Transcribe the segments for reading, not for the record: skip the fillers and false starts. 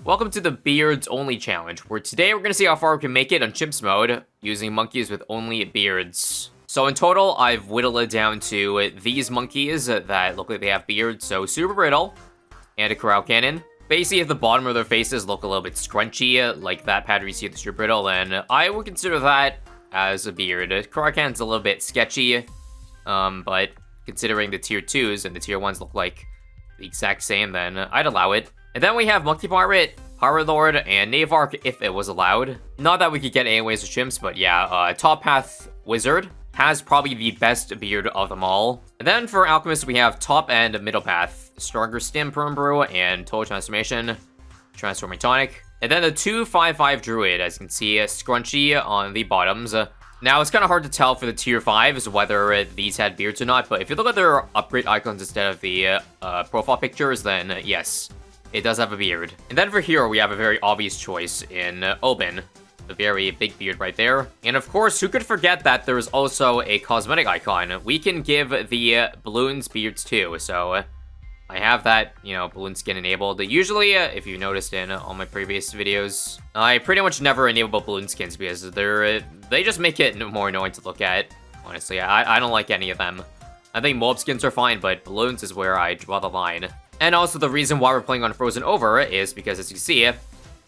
Welcome to the Beards Only Challenge, where today we're going to see how far we can make it on Chimps mode, using monkeys with only beards. So in total, I've whittled it down to these monkeys that look like they have beards, so Super Brittle, and a Corral Cannon. Basically, if the bottom of their faces look a little bit scrunchy, like that pattern you see with the Super Brittle, then I would consider that as a beard. Corral Cannon's a little bit sketchy, but considering the tier 2s and the tier 1s look like the exact same, then I'd allow it. And then we have Monkey Pirate, Power Lord, and Navark if it was allowed. Not that we could get anyways with Chimps, but yeah, Top Path Wizard has probably the best beard of them all. And then for Alchemist, we have Top and Middle Path, Stronger Stim Perm Brew, and Total Transformation, Transforming Tonic. And then the 2/5/5 Druid, as you can see, Scrunchy on the bottoms. Now, it's kind of hard to tell for the tier 5s whether these had beards or not, but if you look at their upgrade icons instead of the profile pictures, then yes, it does have a beard. And then for Hero, we have a very obvious choice in Oben. A very big beard right there. And of course, who could forget that there's also a cosmetic icon? We can give the Bloons beards too. So I have that, balloon skin enabled. Usually, if you noticed in all my previous videos, I pretty much never enable balloon skins because they just make it more annoying to look at. Honestly, I don't like any of them. I think mob skins are fine, but balloons is where I draw the line. And also the reason why we're playing on Frozen Over is because, as you see,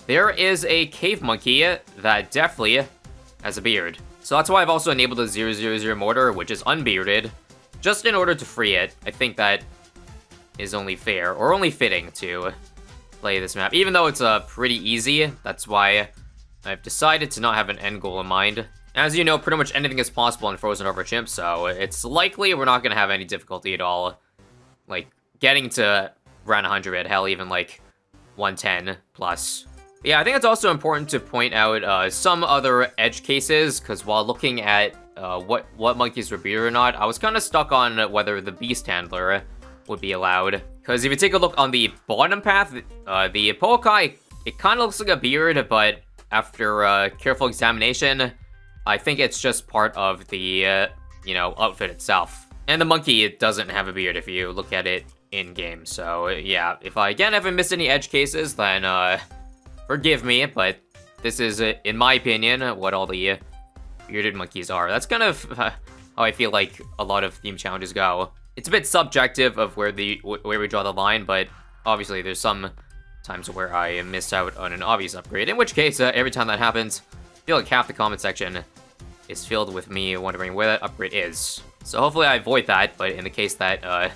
there is a cave monkey that definitely has a beard. So that's why I've also enabled the 000 mortar, which is unbearded, just in order to free it. I think that is only fair, or only fitting to play this map, even though it's pretty easy. That's why I've decided to not have an end goal in mind. As you know, pretty much anything is possible in Frozen Over Chimp, so it's likely we're not going to have any difficulty at all, like getting to around 100, hell, even like 110 plus. Yeah, I think it's also important to point out some other edge cases, because while looking at what monkeys were bearded or not, I was kind of stuck on whether the Beast Handler would be allowed. Because if you take a look on the bottom path, the Pokai, it kind of looks like a beard, but after careful examination, I think it's just part of the, outfit itself. And the monkey, it doesn't have a beard if you look at it in-game. So, yeah, if I, again, haven't missed any edge cases, then, forgive me, but this is, in my opinion, what all the bearded monkeys are. That's kind of how I feel like a lot of theme challenges go. It's a bit subjective of where we draw the line, but obviously there's some times where I miss out on an obvious upgrade, in which case, every time that happens, I feel like half the comment section is filled with me wondering where that upgrade is. So hopefully I avoid that, but in the case that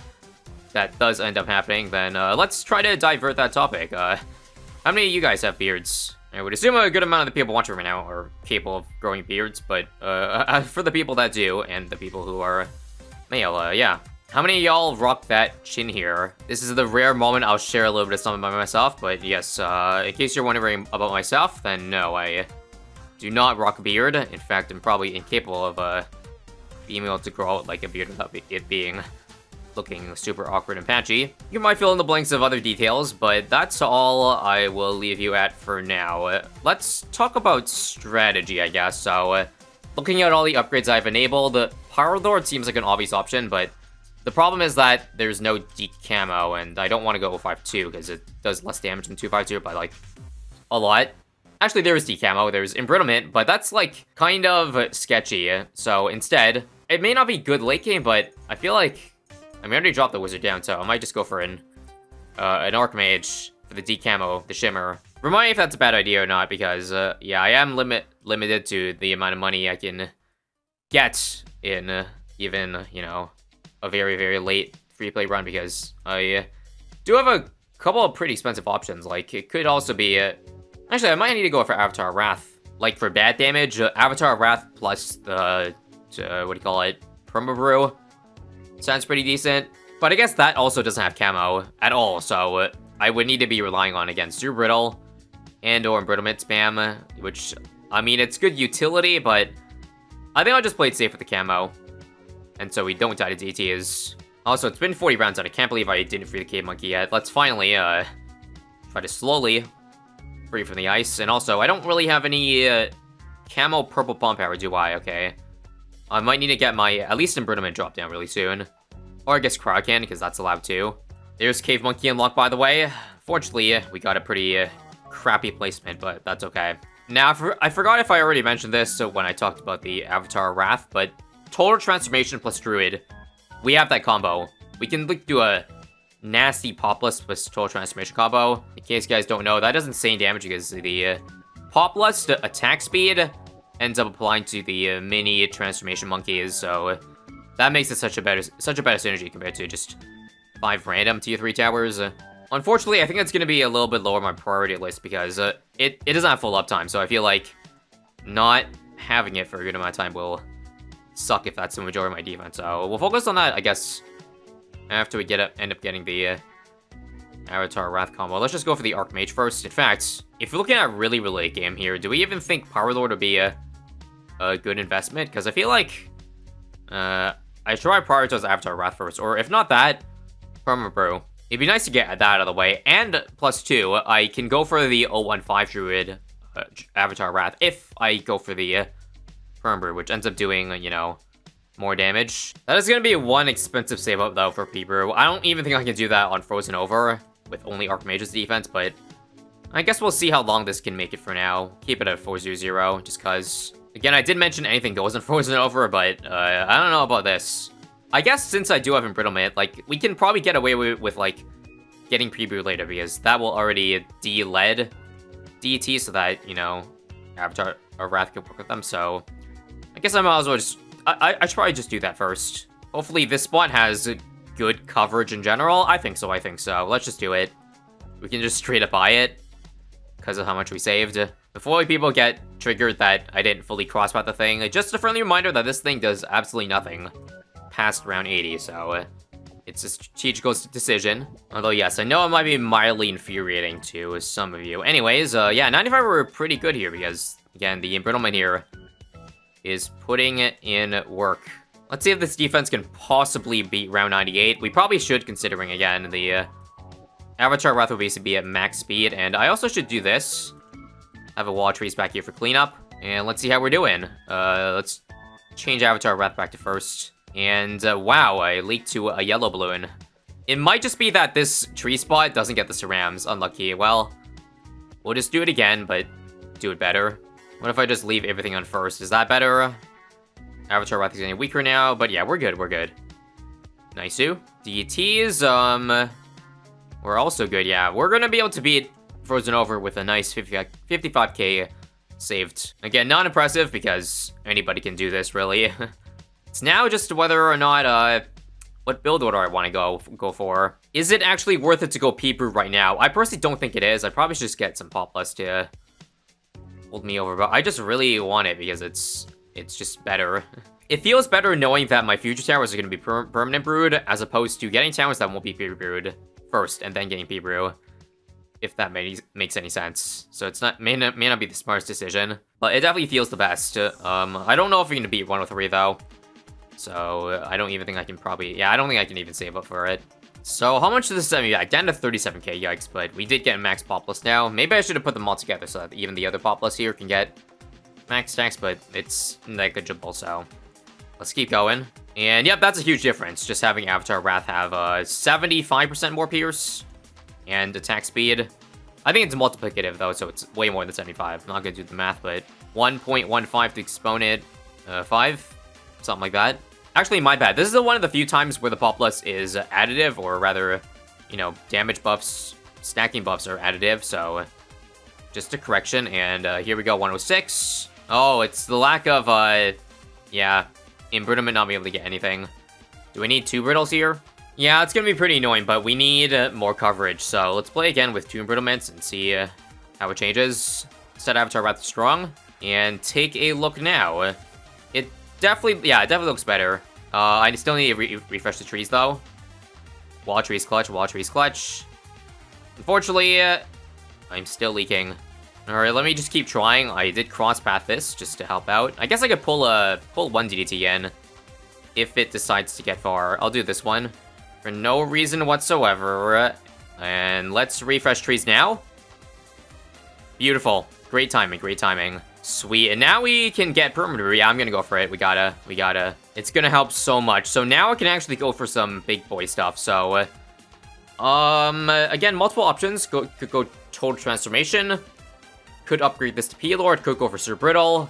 that does end up happening, then let's try to divert that topic. How many of you guys have beards? I would assume a good amount of the people watching right now are capable of growing beards, but for the people that do, and the people who are male, yeah. How many of y'all rock that chin here? This is the rare moment I'll share a little bit of something by myself, but yes, in case you're wondering about myself, then no, I do not rock a beard. In fact, I'm probably incapable of being able to grow out like a beard without it being looking super awkward and patchy. You might fill in the blanks of other details, but that's all I will leave you at for now. Let's talk about strategy, I guess. So, looking at all the upgrades I've enabled, Power Lord seems like an obvious option, but the problem is that there's no deep camo, and I don't want to go 052 because it does less damage than 252 by like a lot. Actually, there is decamo, there's embrittlement, but that's like kind of sketchy. So instead, it may not be good late game, but I feel like I already dropped the wizard down, so I might just go for an Archmage for the decamo, the shimmer. Remind me if that's a bad idea or not, because yeah, I am limited to the amount of money I can get in even, a very, very late free play run, because I do have a couple of pretty expensive options. Like, it could also be actually, I might need to go for Avatar Wrath. Like, for bad damage, Avatar Wrath plus the, what do you call it, Permabrew sounds pretty decent. But I guess that also doesn't have camo at all, so I would need to be relying on, again, Super Brittle and or Embrittlement spam, which, I mean, it's good utility, but I think I'll just play it safe with the camo. And so we don't die to DTs. Also, it's been 40 rounds and I can't believe I didn't free the cave monkey yet. Let's finally try to slowly free from the ice. And also, I don't really have any camo purple pump power, do I? Okay. I might need to get my, at least Embrittlement drop down really soon. Or I guess Kraken, because that's allowed too. There's Cave Monkey unlocked, by the way. Fortunately, we got a pretty crappy placement, but that's okay. Now, I forgot if I already mentioned this when I talked about the Avatar Wrath, but Total Transformation plus Druid, we have that combo. We can like, do a nasty Poplust plus Total Transformation combo. In case you guys don't know, that does insane damage because the Poplust attack speed ends up applying to the mini Transformation Monkeys, so that makes it such a better synergy compared to just 5 random tier 3 towers. Unfortunately, I think that's going to be a little bit lower on my priority list because it doesn't have full uptime, so I feel like not having it for a good amount of time will suck if that's the majority of my defense. So we'll focus on that, I guess, after we end up getting the Avatar Wrath combo. Let's just go for the Archmage first. In fact, if we're looking at really late game here, do we even think Power Lord would be a good investment? Because I feel like I should probably prioritize Avatar Wrath first, or if not that, Perma Brew. It'd be nice to get that out of the way. And plus 2, I can go for the 015 Druid Avatar Wrath if I go for the Perma Brew, which ends up doing, you know, more damage. That is going to be one expensive save up, though, for P-Brew. I don't even think I can do that on Frozen Over with only Archmage's defense, but I guess we'll see how long this can make it for now. Keep it at 4-0-0, just because... Again, I did mention anything goes in Frozen Over, but I don't know about this. I guess since I do have Embrittlement, like, we can probably get away with like, getting Pre-Brew later, because that will already de-lead DT, so that, you know, Avatar or Wrath can work with them, so... I guess I might as well just... I should probably just do that first. Hopefully this spot has good coverage in general. I think so. Let's just do it. We can just straight up buy it because of how much we saved. Before people get triggered that I didn't fully crosspath the thing, just a friendly reminder that this thing does absolutely nothing past round 80, so it's a strategical decision. Although, yes, I know it might be mildly infuriating to some of you. Anyways, yeah, 95 were pretty good here because, again, the Embrittlement here is putting in work. Let's see if this defense can possibly beat round 98. We probably should, considering, again, the Avatar Wrath will basically be at max speed. And I also should do this. Have a wall trees back here for cleanup. And let's see how we're doing. Let's change Avatar Wrath back to first. And wow, I leaked to a yellow balloon. It might just be that this tree spot doesn't get the cerams. Unlucky. Well, we'll just do it again, but do it better. What if I just leave everything on first? Is that better? Avatar Wrath is getting weaker now, but yeah, we're good. Nice-oo. DTs, we're also good, yeah. We're gonna be able to beat Frozen Over with a nice 55k saved. Again, not impressive because anybody can do this, really. It's now just whether or not, what build order I want to go for. Is it actually worth it to go P-Brew right now? I personally don't think it is. I probably should just get some Poplust to hold me over, but I just really want it because it's just better. It feels better knowing that my future towers are going to be permanent brewed as opposed to getting towers that won't be brewed first and then getting P-Brew, if that makes any sense. So it's may not be the smartest decision, but it definitely feels the best. I don't know if we're going to beat 103 though, so I don't even think I can I don't think I can even save up for it. So how much does this set me back? Down to 37k, yikes, but we did get max Poplust now. Maybe I should have put them all together so that even the other Poplust here can get max stacks, but it's negligible, so let's keep going. And yep, that's a huge difference, just having Avatar Wrath have 75% more pierce and attack speed. I think it's multiplicative though, so it's way more than 75. I'm not gonna do the math, but 1.15 to exponent 5, something like that. Actually, my bad. This is one of the few times where the Poplust is additive, or rather, you know, damage buffs, stacking buffs are additive, so just a correction, and here we go, 106. Oh, it's the lack of, yeah, Embrittlement not being able to get anything. Do we need 2 Brittles here? Yeah, it's gonna be pretty annoying, but we need more coverage, so let's play again with 2 Embrittlements and see how it changes. Set Avatar Wrath strong, and take a look now. It definitely looks better. I still need to refresh the trees, though. Wall trees clutch. Unfortunately, I'm still leaking. Alright, let me just keep trying. I did cross-path this, just to help out. I guess I could pull 1 DDT in, if it decides to get far. I'll do this one, for no reason whatsoever. And let's refresh trees now. Beautiful. Great timing. Sweet, and now we can get Permanent. Yeah, I'm gonna go for it. We gotta. It's gonna help so much. So now I can actually go for some big boy stuff. So, again, multiple options. Could go Total Transformation. Could upgrade this to P-Lord, could go for Super Brittle,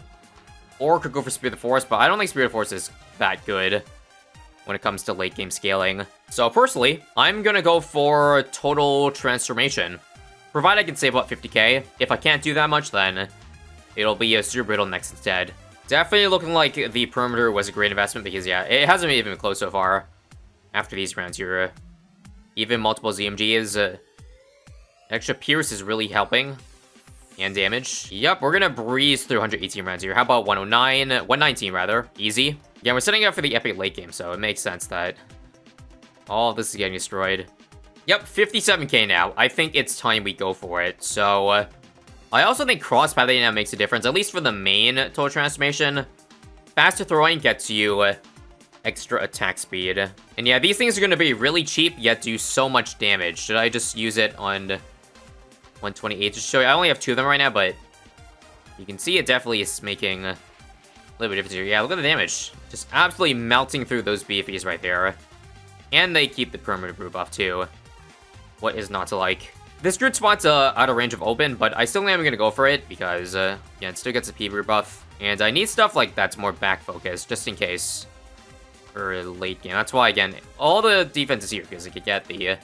or could go for Spirit of the Forest, but I don't think Spirit of the Forest is that good when it comes to late game scaling. So personally, I'm gonna go for Total Transformation. Provided I can save about 50k. If I can't do that much, then it'll be a Super Brittle next instead. Definitely looking like the Perimeter was a great investment because, yeah, it hasn't even been close so far after these rounds here. Even multiple ZMGs. Extra Pierce is really helping. And damage. Yep, we're gonna breeze through 118 rounds here. How about 109? 119, rather. Easy. Yeah, we're setting up for the epic late game, so it makes sense that all of this is getting destroyed. Yep, 57k now. I think it's time we go for it. So, I also think cross pathing now makes a difference, at least for the main Total Transformation. Faster throwing gets you extra attack speed. And yeah, these things are gonna be really cheap, yet do so much damage. Should I just use it on 128 to show you? I only have 2 of them right now, but you can see it definitely is making a little bit of difference here. Yeah, look at the damage. Just absolutely melting through those BFEs right there. And they keep the permanent brew buff too. What is not to like? This grid spot's out of range of open, but I still am gonna go for it because, yeah, it still gets a P-brew buff. And I need stuff like that's more back focused, just in case for late game. That's why, again, all the defense is here, because I could get the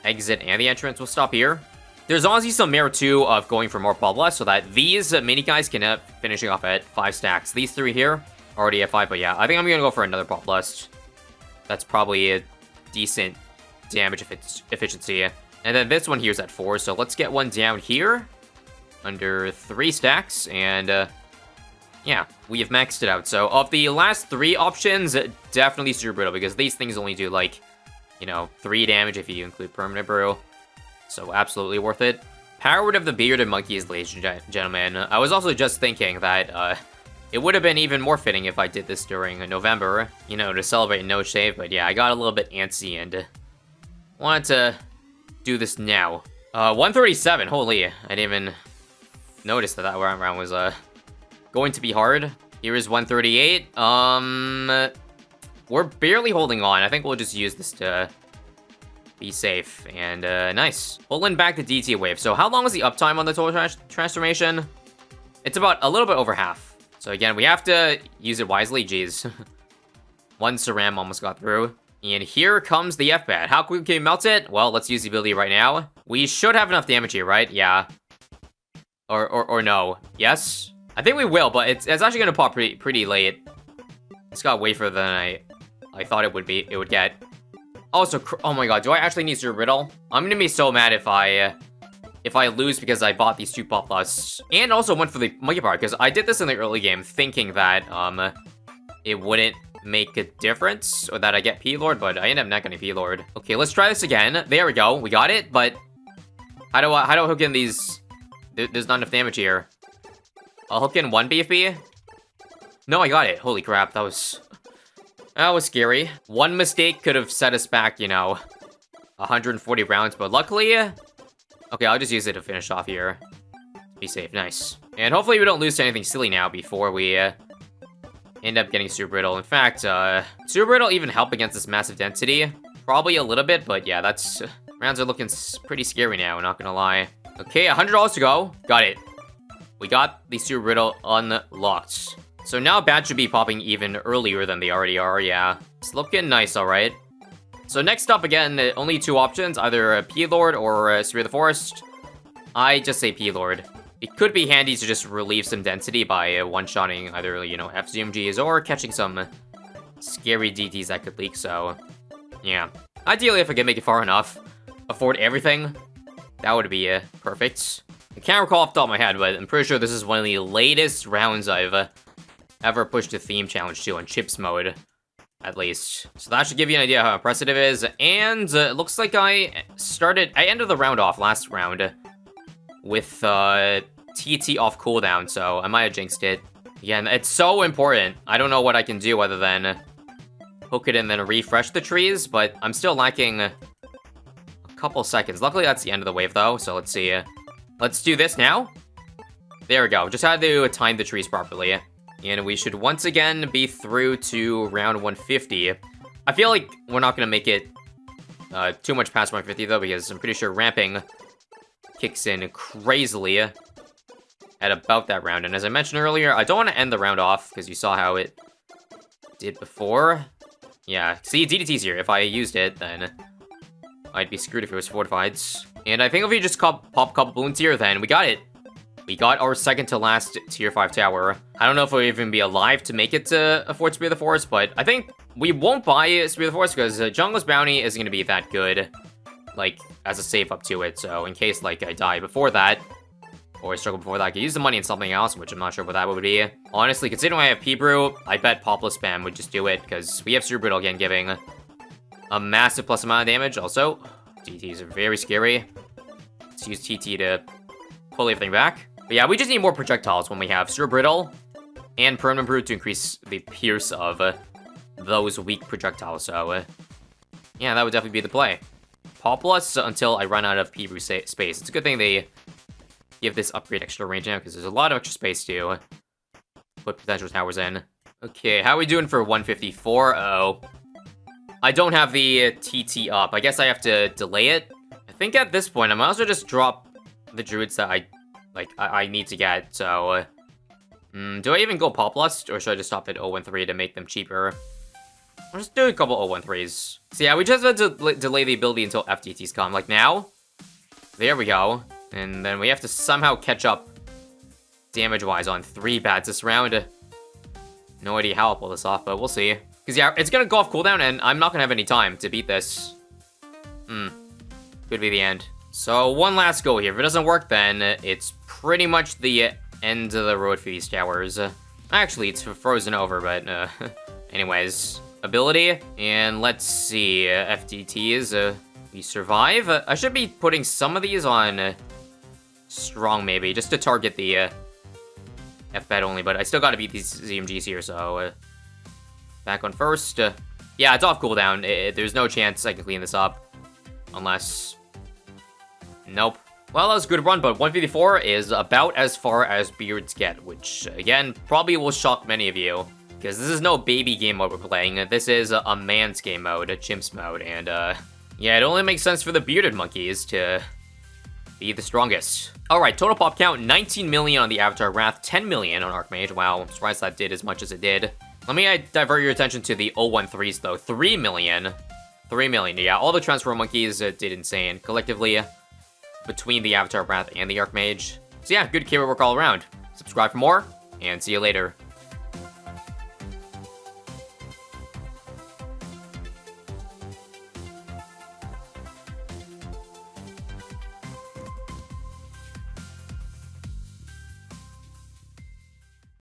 exit and the entrance will stop here. There's honestly some merit too of going for more Bloodlust so that these mini guys can end up finishing off at 5 stacks. These 3 here already at 5, but yeah, I think I'm gonna go for another Bloodlust. That's probably a decent damage efficiency. And then this one here's at 4, so let's get one down here under 3 stacks, and yeah, we have maxed it out. So of the last 3 options, definitely Super Brittle, because these things only do like, you know, 3 damage if you include Permanent Brew. So absolutely worth it. Power of the Bearded Monkeys, ladies and gentlemen. I was also just thinking that it would have been even more fitting if I did this during November, you know, to celebrate No Shave, but yeah, I got a little bit antsy and wanted to do this now. 137, holy, I didn't even notice that that round was going to be hard. Here is 138. We're barely holding on. I think we'll just use this to be safe, and nice. Pulling back the DT wave. So how long is the uptime on the Total Transformation? It's about a little bit over half. So again, we have to use it wisely. Jeez. One Saram almost got through. And here comes the F-Bat. How quickly can we melt it? Well, let's use the ability right now. We should have enough damage here, right? Yeah. Or no. Yes? I think we will, but it's actually gonna pop pretty late. It's got way further than I thought it would get. Also, oh my god, do I actually need Super Brittle? I'm gonna be so mad if I lose because I bought these 2 Pop Lusts. And also went for the Monkey Power, because I did this in the early game thinking that it wouldn't make a difference, or that I get P-Lord, but I end up not getting P-Lord. Okay, let's try this again. There we go, we got it, but how do I hook in these? There's not enough damage here. I'll hook in 1 BFB. No, I got it. Holy crap, that was scary. One mistake could have set us back, you know, 140 rounds, but luckily, okay, I'll just use it to finish off here. Be safe, nice. And hopefully we don't lose to anything silly now before we end up getting Super Brittle. In fact, Super Brittle even help against this massive density. Probably a little bit, but yeah, that's rounds are looking pretty scary now, not gonna lie. Okay, $100 to go. Got it. We got the Super Brittle unlocked. So now bats should be popping even earlier than they already are, yeah. It's looking nice, alright. So next up, again, only 2 options, either a P-Lord or Spirit of the Forest. I just say P-Lord. It could be handy to just relieve some density by one-shotting either, you know, FZMGs or catching some scary DTs that could leak, so yeah. Ideally, if I can make it far enough, afford everything, that would be perfect. I can't recall off the top of my head, but I'm pretty sure this is one of the latest rounds I've ever pushed a theme challenge to on CHIMPS mode, at least. So that should give you an idea how impressive it is. And it looks like I ended the round off last round with TT off cooldown, so I might have jinxed it. Again, it's so important. I don't know what I can do other than hook it and then refresh the trees, but I'm still lacking a couple seconds. Luckily, that's the end of the wave, though, so let's see. Let's do this now. There we go. Just had to time the trees properly. And we should once again be through to round 150. I feel like we're not going to make it too much past 150, though, because I'm pretty sure ramping kicks in crazily at about that round. And as I mentioned earlier, I don't want to end the round off, because you saw how it did before. Yeah, see, DDT's here. If I used it, then I'd be screwed if it was fortified. And I think if we just pop a couple balloons here, then we got it. We got our second to last tier 5 tower. I don't know if we'll even be alive to make it to afford Spear of the Forest, but I think we won't buy Spear of the Forest because Jungle's Bounty isn't going to be that good, like, as a save up to it. So in case, like, I die before that, or I struggle before that, I could use the money in something else, which I'm not sure what that would be. Honestly, considering I have P-Brew, I bet Poplar Spam would just do it, because we have Super Brittle again giving a massive plus amount of damage. Also, TTs are very scary. Let's use TT to pull everything back. But yeah, we just need more projectiles when we have Super Brittle and Permanent Brew to increase the pierce of those weak projectiles. So, yeah, that would definitely be the play. Populus until I run out of P-Brew space. It's a good thing they give this upgrade extra range now, because there's a lot of extra space to put potential towers in. Okay, how are we doing for 154? Oh, I don't have the TT up. I guess I have to delay it. I think at this point, I might also just drop the druids that I need to get. So, do I even go Poplust, or should I just stop at 013 to make them cheaper? I'll just do a couple 013s. So yeah, we just have to delay the ability until FTTs come. Like now, there we go. And then we have to somehow catch up damage-wise on 3 bats this round. No idea how I'll pull this off, but we'll see. Because yeah, it's gonna go off cooldown, and I'm not gonna have any time to beat this. Could be the end. So one last go here. If it doesn't work, then it's pretty much the end of the road for these towers. Actually, it's frozen over, but anyways. Ability, and let's see, FTTs, we survive. I should be putting some of these on strong, maybe, just to target the F-bet only, but I still gotta beat these ZMGs here, so back on first. Yeah, it's off cooldown. There's no chance I can clean this up, unless... Nope. Well, that was a good run, but 154 is about as far as Beards get, which, again, probably will shock many of you. Because this is no baby game mode we're playing, this is a man's game mode, a chimps mode, and yeah, it only makes sense for the bearded monkeys to be the strongest. Alright, total pop count, 19 million on the Avatar Wrath, 10 million on Archmage. Wow, I'm surprised that did as much as it did. Let me divert your attention to the 013s though, 3 million. 3 million, yeah, all the Transfer Monkeys did insane, collectively, between the Avatar Wrath and the Archmage. So yeah, good keyword work all around. Subscribe for more, and see you later.